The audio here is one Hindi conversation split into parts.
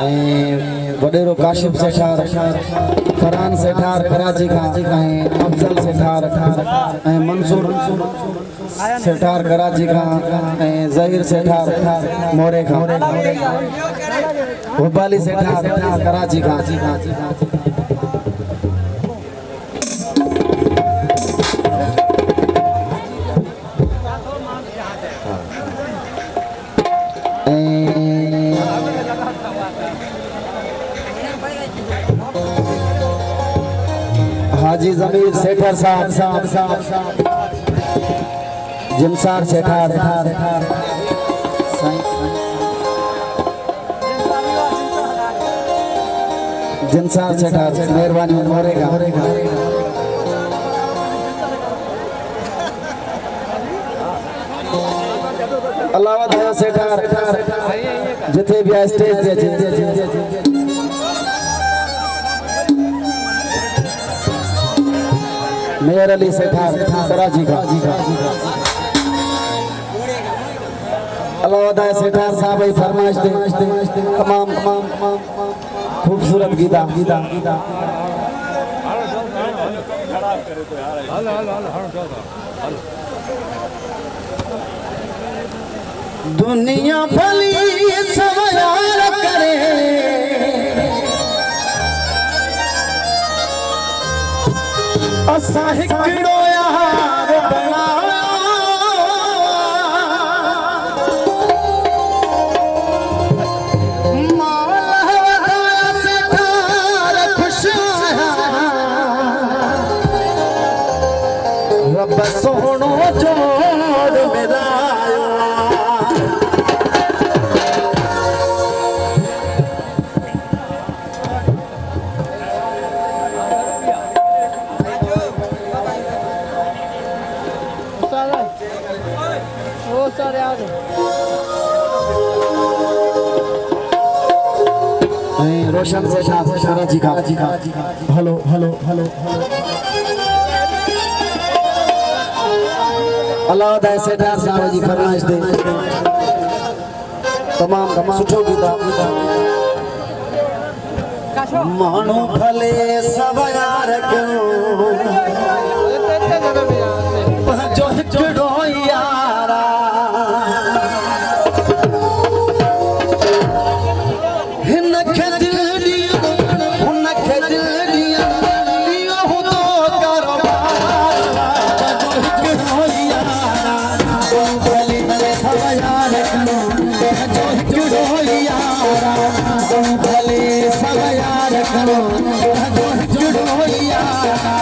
वडेरो काशिफ सेठार फरहान सेठार कराची का अफजल सेठार मंसूर सेठार कराची का जहीर सेठार मोरे का भोपाली सेठार कराची का हाजी जमीर सेठर साहब जिमसार सेठार जिमसार सेठार मेहरबानी मोरेगा अलावा दया सेठार जिथे भी स्टेज पे मेयर अली सेठार कराची का अलावा दया सेठार साहब ही फरमाइश दे तमाम खूबसूरत गीता दुनिया भली सवार करे असा हिकड़ो यार बनाया रब सोहणो जोड़ मिलायो रोशन से कराची का हेलो अल्लाह दा सेठार साहब जी फरमाइश दे तमाम सुठो गीता मानो भले सब यार क्यों जो हिकड़ो यारा हिन खे दिल दियो हुन खे दिल दियो दियो हो तो कारोबार जो हिकड़ो यारा भले भले सब यार क्यों जो हिकड़ो यारा भले सब यार क्यों जो हिकड़ो यारा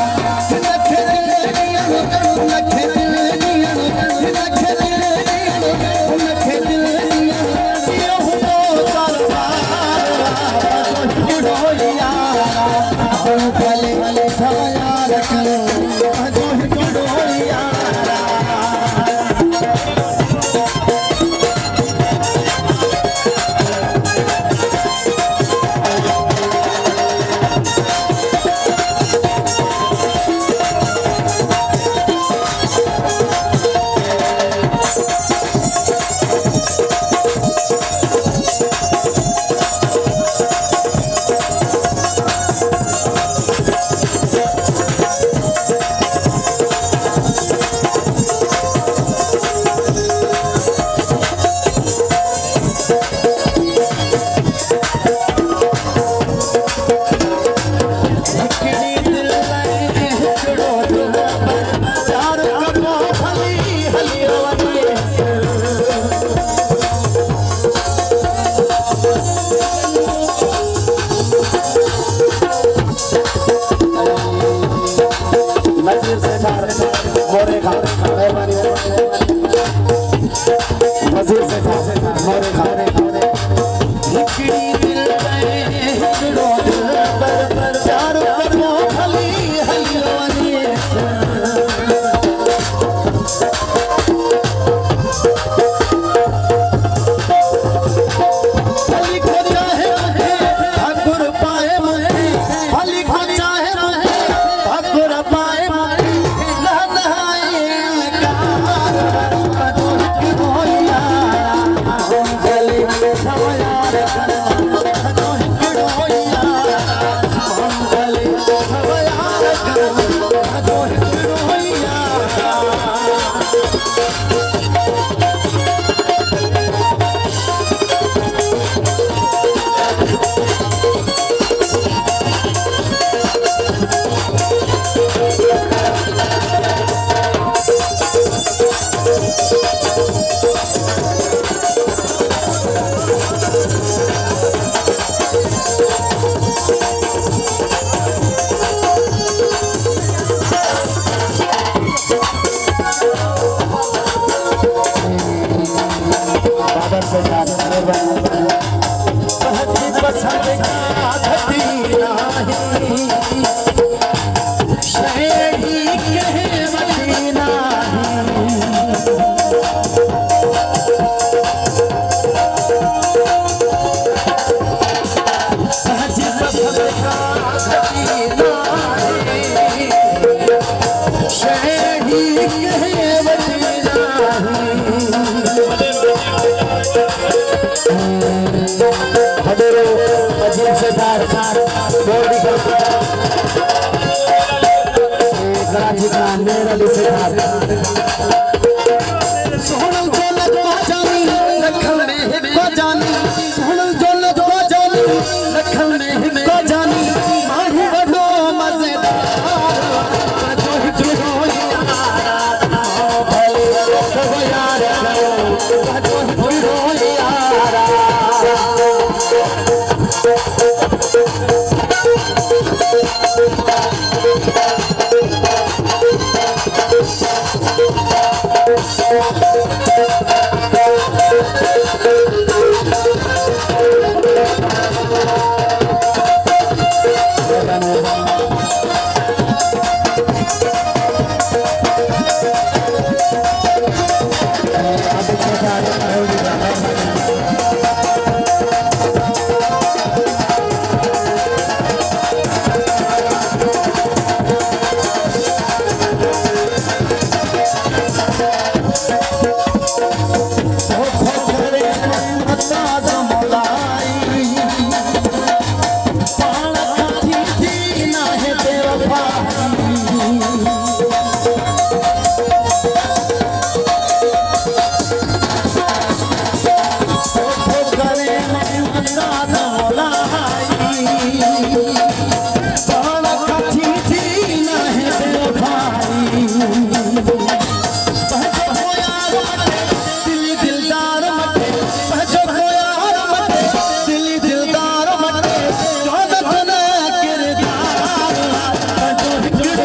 भले